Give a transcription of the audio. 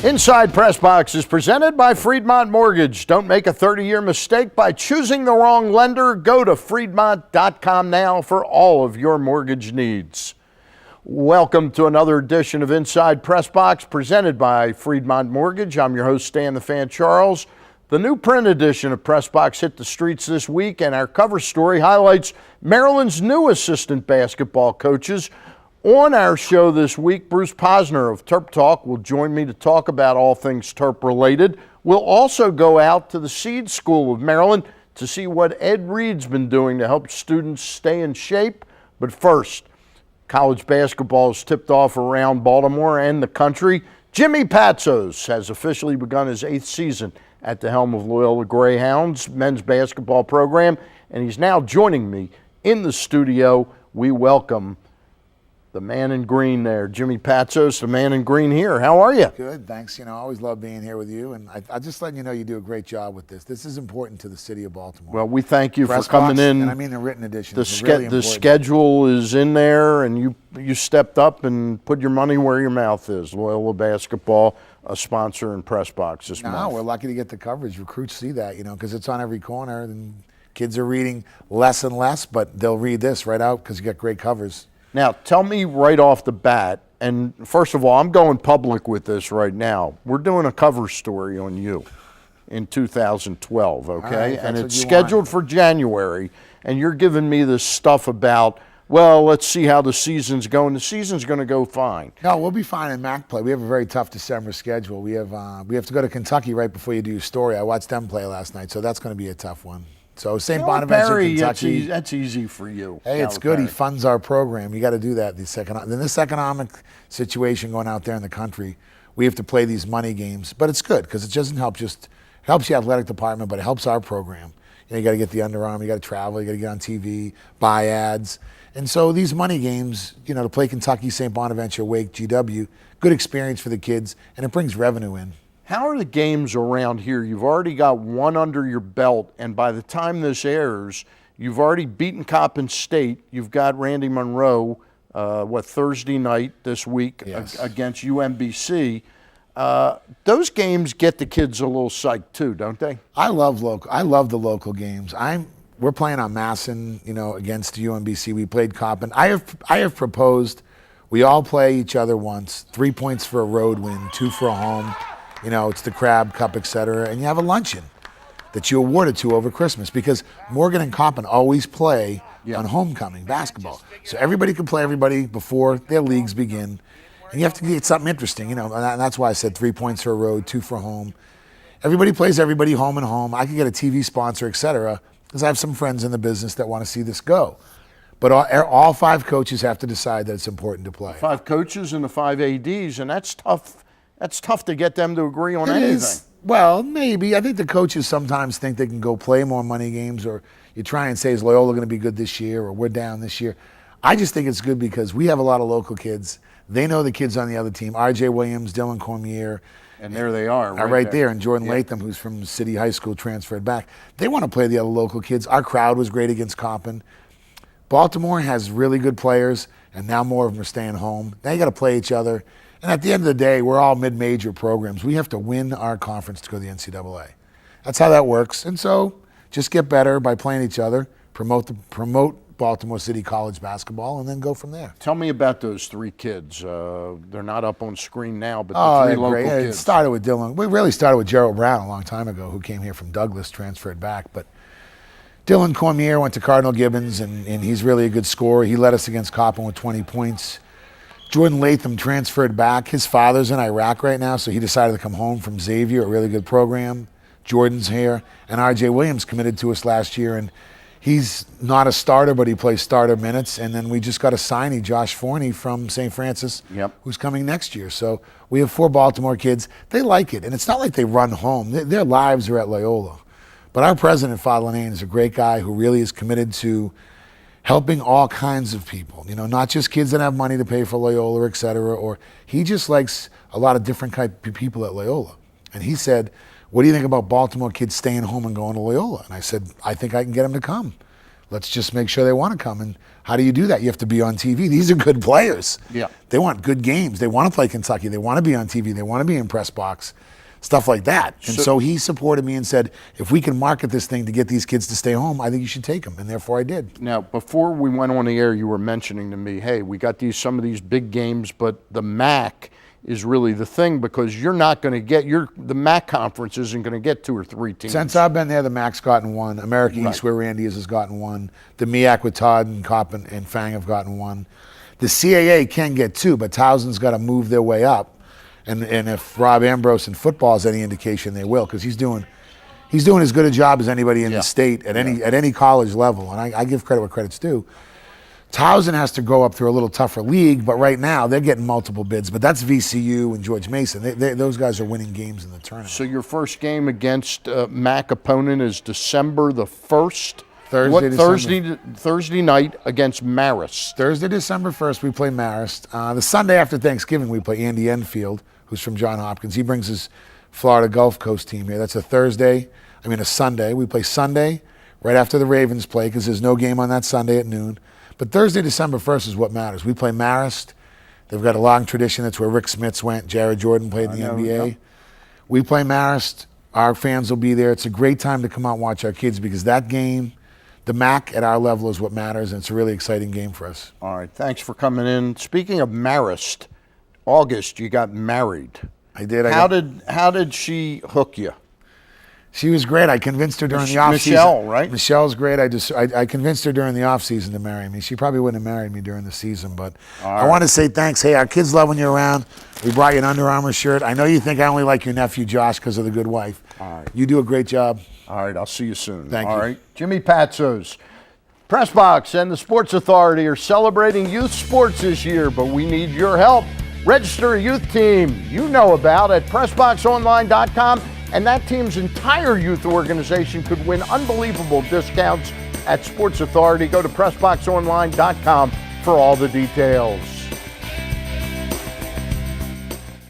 Inside PressBox is presented by Friedmont Mortgage. Don't make a 30-year mistake by choosing the wrong lender. Go to Friedmont.com now for all of your mortgage needs. Welcome to another edition of Inside PressBox presented by Friedmont Mortgage. I'm your host, Stan the Fan Charles. The new print edition of PressBox hit the streets this week, and our cover story highlights Maryland's new assistant basketball coaches. On our show this week, Bruce Posner of Terp Talk will join me to talk about all things Terp related. We'll also go out to the Seed School of Maryland to see what Ed Reed's been doing to help students stay in shape. But first, college basketball is tipped off around Baltimore and the country. Jimmy Patsos has officially begun his 8th season at the helm of Loyola Greyhounds men's basketball program, and he's now joining me in the studio. We welcome the man in green there, Jimmy Patsos, the man in green here. How are you? Good, thanks. I always love being here with you, and I just letting you know you do a great job with this. This is important to the city of Baltimore. Well, we thank you PressBox, for coming in. And I mean the written edition. The schedule is in there, and you stepped up and put your money where your mouth is. Loyola Basketball, a sponsor in PressBox this month. No, we're lucky to get the coverage. Recruits see that, because it's on every corner, and kids are reading less and less, but they'll read this right out because you got great covers. Now, tell me right off the bat, and first of all, I'm going public with this right now. We're doing a cover story on you in 2012, okay? Right, and it's scheduled for January, and you're giving me this stuff about, well, let's see how the season's going. The season's going to go fine. No, we'll be fine in MAC play. We have a very tough December schedule. We have to go to Kentucky right before you do your story. I watched them play last night, so that's going to be a tough one. So St. Bonaventure, Kentucky. That's easy for you. Hey, it's good. He funds our program. You got to do that. In this economic situation going out there in the country, we have to play these money games. But it's good because it doesn't helps the athletic department, but it helps our program. You got to get the Under Armour, you got to travel, you got to get on TV, buy ads. And so these money games, to play Kentucky, St. Bonaventure, Wake, GW, good experience for the kids, and it brings revenue in. How are the games around here? You've already got one under your belt, and by the time this airs, you've already beaten Coppin State. You've got Randy Monroe, Thursday night this week against UMBC. Those games get the kids a little psyched too, don't they? I love the local games. We're playing on Masson, against UMBC. We played Coppin. I have proposed we all play each other once. 3 points for a road win, 2 for a home. It's the Crab Cup, et cetera, and you have a luncheon that you award it to over Christmas because Morgan and Coppin always play on homecoming basketball. So everybody can play everybody before their leagues begin, and you have to get something interesting, and that's why I said 3 points for a road, 2 for home. Everybody plays everybody home and home. I could get a TV sponsor, et cetera, because I have some friends in the business that want to see this go. But all 5 coaches have to decide that it's important to play. 5 coaches and the 5 ADs, and that's tough. That's tough to get them to agree on anything. Well, maybe. I think the coaches sometimes think they can go play more money games, or you try and say, is Loyola going to be good this year, or we're down this year. I just think it's good because we have a lot of local kids. They know the kids on the other team, RJ Williams, Dylan Cormier. And there they are. Right there. And Jordan Latham, who's from City High School, transferred back. They want to play the other local kids. Our crowd was great against Coppin. Baltimore has really good players, and now more of them are staying home. Now you got to play each other. And at the end of the day, we're all mid-major programs. We have to win our conference to go to the NCAA. That's how that works. And so just get better by playing each other, promote Baltimore City College basketball, and then go from there. Tell me about those 3 kids. They're not up on screen now, but the 3 local kids. It started with Dylan. We really started with Gerald Brown a long time ago, who came here from Douglas, transferred back. But Dylan Cormier went to Cardinal Gibbons, and he's really a good scorer. He led us against Coppin with 20 points. Jordan Latham transferred back. His father's in Iraq right now, so he decided to come home from Xavier, a really good program. Jordan's here. And RJ Williams committed to us last year, and he's not a starter, but he plays starter minutes. And then we just got a signee, Josh Forney from St. Francis, who's coming next year. So we have 4 Baltimore kids. They like it, and it's not like they run home. Their lives are at Loyola. But our president, Father Lanane, is a great guy who really is committed to helping all kinds of people, not just kids that have money to pay for Loyola, et cetera, or he just likes a lot of different type of people at Loyola. And he said, what do you think about Baltimore kids staying home and going to Loyola? And I said, I think I can get them to come. Let's just make sure they want to come. And how do you do that? You have to be on TV. These are good players. Yeah. They want good games. They want to play Kentucky. They want to be on TV. They want to be in PressBox, stuff like that. And so he supported me and said, if we can market this thing to get these kids to stay home, I think you should take them. And therefore I did. Now, before we went on the air, you were mentioning to me, hey, we got some of these big games, but the MAC is really the thing, because you're not going to get the MAC conference isn't going to get 2 or 3 teams. Since I've been there, the MAC's gotten one. America East, where Randy is, has gotten one. The MEAC with Todd and Kopp and Fang have gotten one. The CAA can get 2, but Towson's got to move their way up. And if Rob Ambrose in football is any indication, they will, because he's doing as good a job as anybody in the state at any college level. And I give credit where credit's due. Towson has to go up through a little tougher league, but right now they're getting multiple bids. But that's VCU and George Mason. Those guys are winning games in the tournament. So your first game against MAC opponent is December the 1st? Thursday night against Marist. Thursday, December 1st, we play Marist. The Sunday after Thanksgiving, we play Andy Enfield, who's from Johns Hopkins. He brings his Florida Gulf Coast team here. That's a Sunday. We play Sunday right after the Ravens play, because there's no game on that Sunday at noon. But Thursday, December 1st is what matters. We play Marist. They've got a long tradition. That's where Rick Smits went. Jared Jordan played in the NBA. We play Marist. Our fans will be there. It's a great time to come out and watch our kids, because that game, the MAC at our level, is what matters, and it's a really exciting game for us. All right. Thanks for coming in. Speaking of Marist, August, you got married. I did. How did she hook you? She was great. I convinced her during the off season. Michelle, right? Michelle's great. I convinced her during the off season to marry me. She probably wouldn't have married me during the season, but I want to say thanks. Hey, our kids love when you're around. We brought you an Under Armour shirt. I know you think I only like your nephew Josh because of the good wife. All right. You do a great job. All right. I'll see you soon. Thank you. All right. Jimmy Patsos, PressBox, and the Sports Authority are celebrating youth sports this year, but we need your help. Register a youth team you know about at PressBoxOnline.com. And that team's entire youth organization could win unbelievable discounts at Sports Authority. Go to PressBoxOnline.com for all the details.